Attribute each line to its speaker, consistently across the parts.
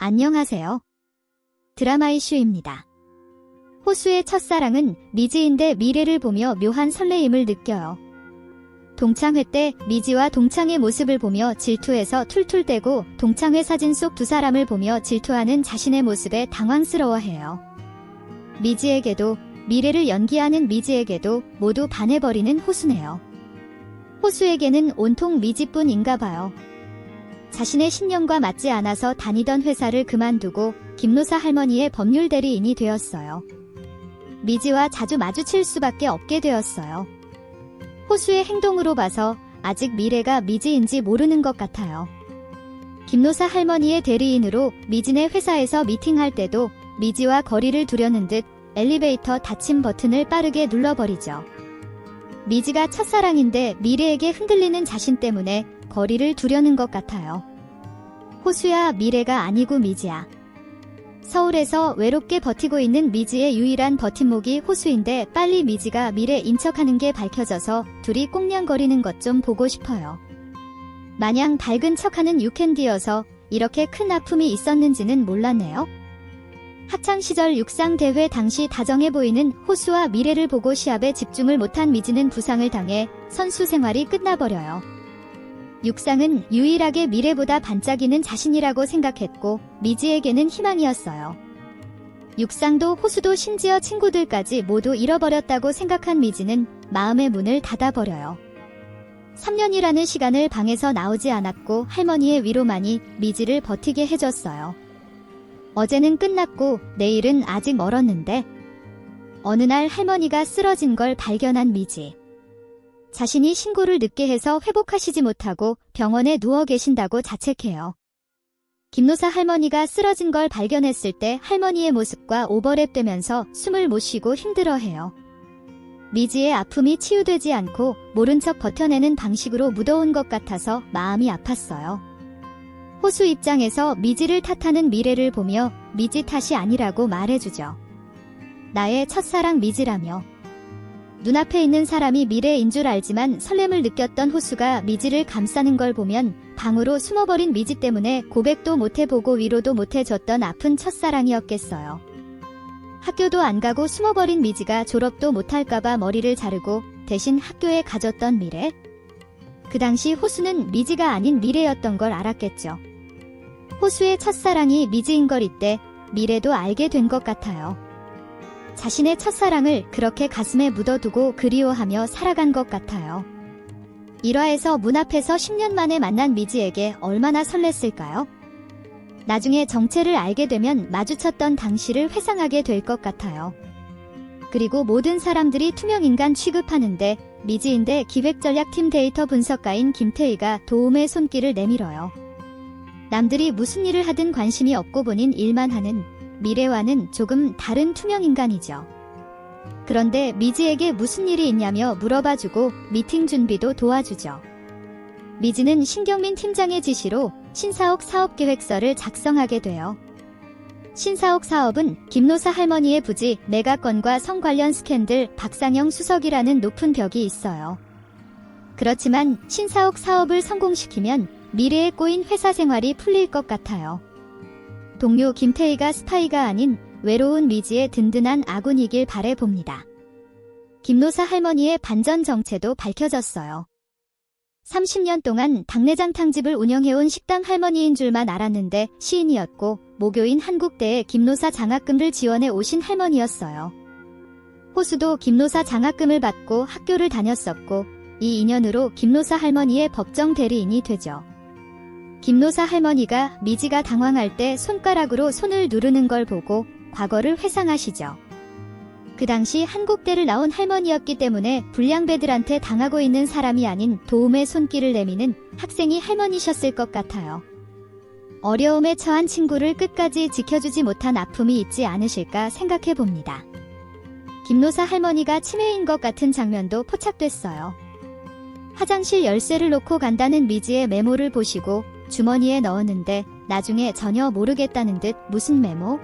Speaker 1: 안녕하세요. 드라마 이슈입니다. 호수의 첫사랑은 미지인데 미래를 보며 묘한 설레임을 느껴요. 동창회 때 미지와 동창의 모습을 보며 질투해서 툴툴대고 동창회 사진 속 두 사람을 보며 질투하는 자신의 모습에 당황스러워해요. 미지에게도 미래를 연기하는 미지에게도 모두 반해버리는 호수네요. 호수에게는 온통 미지뿐인가 봐요. 자신의 신념과 맞지 않아서 다니던 회사를 그만두고 김노사 할머니의 법률 대리인이 되었어요. 미지와 자주 마주칠 수밖에 없게 되었어요. 호수의 행동으로 봐서 아직 미래가 미지인지 모르는 것 같아요. 김노사 할머니의 대리인으로 미지네 회사에서 미팅할 때도 미지와 거리를 두려는 듯 엘리베이터 닫힘 버튼을 빠르게 눌러버리죠. 미지가 첫사랑인데 미래에게 흔들리는 자신 때문에 거리를 두려는 것 같아요. 호수야, 미래가 아니고 미지야. 서울에서 외롭게 버티고 있는 미지의 유일한 버팀목이 호수인데 빨리 미지가 미래 인척하는 게 밝혀져서 둘이 꽁냥거리는 것 좀 보고 싶어요. 마냥 밝은 척하는 유캔디여서 이렇게 큰 아픔이 있었는지는 몰랐네요. 학창시절 육상대회 당시 다정해 보이는 호수와 미래를 보고 시합에 집중을 못한 미지는 부상을 당해 선수 생활이 끝나버려요. 육상은 유일하게 미래보다 반짝이는 자신이라고 생각했고 미지에게는 희망이었어요. 육상도 호수도 심지어 친구들까지 모두 잃어버렸다고 생각한 미지는 마음의 문을 닫아버려요. 3년이라는 시간을 방에서 나오지 않았고 할머니의 위로만이 미지를 버티게 해줬어요. 어제는 끝났고 내일은 아직 멀었는데 어느 날 할머니가 쓰러진 걸 발견한 미지. 자신이 신고를 늦게 해서 회복하시지 못하고 병원에 누워 계신다고 자책해요. 김노사 할머니가 쓰러진 걸 발견했을 때 할머니의 모습과 오버랩되면서 숨을 못 쉬고 힘들어해요. 미지의 아픔이 치유되지 않고 모른 척 버텨내는 방식으로 묻어온 것 같아서 마음이 아팠어요. 호수 입장에서 미지를 탓하는 미래를 보며 미지 탓이 아니라고 말해주죠. 나의 첫사랑 미지라며. 눈앞에 있는 사람이 미래인 줄 알지만 설렘을 느꼈던 호수가 미지를 감싸는 걸 보면 방으로 숨어버린 미지 때문에 고백도 못해보고 위로도 못해줬던 아픈 첫사랑이었겠어요. 학교도 안 가고 숨어버린 미지가 졸업도 못할까봐 머리를 자르고 대신 학교에 가졌던 미래? 그 당시 호수는 미지가 아닌 미래였던 걸 알았겠죠. 호수의 첫사랑이 미지인 걸 이때 미래도 알게 된 것 같아요. 자신의 첫사랑을 그렇게 가슴에 묻어두고 그리워하며 살아간 것 같아요. 1화에서 문 앞에서 10년 만에 만난 미지에게 얼마나 설렜을까요? 나중에 정체를 알게 되면 마주쳤던 당시를 회상하게 될 것 같아요. 그리고 모든 사람들이 투명인간 취급하는데 미지인데 기획전략팀 데이터 분석가인 김태희가 도움의 손길을 내밀어요. 남들이 무슨 일을 하든 관심이 없고 본인 일만 하는 미래와는 조금 다른 투명인간이죠. 그런데 미지에게 무슨 일이 있냐며 물어봐주고 미팅 준비도 도와주죠. 미지는 신경민 팀장의 지시로 신사옥 사업계획서를 작성하게 돼요. 신사옥 사업은 김노사 할머니의 부지 매각건과 성 관련 스캔들 박상영 수석이라는 높은 벽이 있어요. 그렇지만 신사옥 사업을 성공시키면 미래에 꼬인 회사 생활이 풀릴 것 같아요. 동료 김태희가 스파이가 아닌 외로운 미지의 든든한 아군이길 바라봅니다. 김노사 할머니의 반전 정체도 밝혀졌어요. 30년 동안 당내장탕집을 운영해온 식당 할머니인 줄만 알았는데 시인이었고 모교인 한국대에 김노사 장학금을 지원해 오신 할머니였어요. 호수도 김노사 장학금을 받고 학교를 다녔었고 이 인연으로 김노사 할머니의 법정 대리인이 되죠. 김노사 할머니가 미지가 당황할 때 손가락으로 손을 누르는 걸 보고 과거를 회상하시죠. 그 당시 한국대를 나온 할머니였기 때문에 불량배들한테 당하고 있는 사람이 아닌 도움의 손길을 내미는 학생이 할머니셨을 것 같아요. 어려움에 처한 친구를 끝까지 지켜주지 못한 아픔이 있지 않으실까 생각해봅니다. 김노사 할머니가 치매인 것 같은 장면도 포착됐어요. 화장실 열쇠를 놓고 간다는 미지의 메모를 보시고 주머니에 넣었는데 나중에 전혀 모르겠다는 듯 무슨 메모?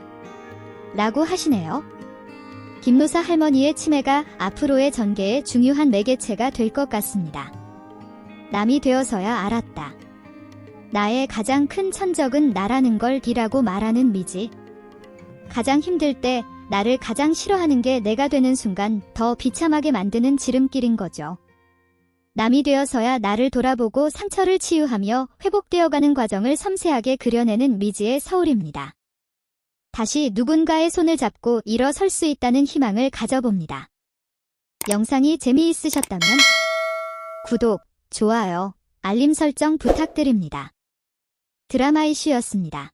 Speaker 1: 라고 하시네요. 김노사 할머니의 치매가 앞으로의 전개에 중요한 매개체가 될 것 같습니다. 남이 되어서야 알았다. 나의 가장 큰 천적은 나라는 걸 D라고 말하는 미지. 가장 힘들 때 나를 가장 싫어하는 게 내가 되는 순간 더 비참하게 만드는 지름길인 거죠. 남이 되어서야 나를 돌아보고 상처를 치유하며 회복되어가는 과정을 섬세하게 그려내는 미지의 서울입니다. 다시 누군가의 손을 잡고 일어설 수 있다는 희망을 가져봅니다. 영상이 재미있으셨다면 구독, 좋아요, 알림 설정 부탁드립니다. 드라마 이슈였습니다.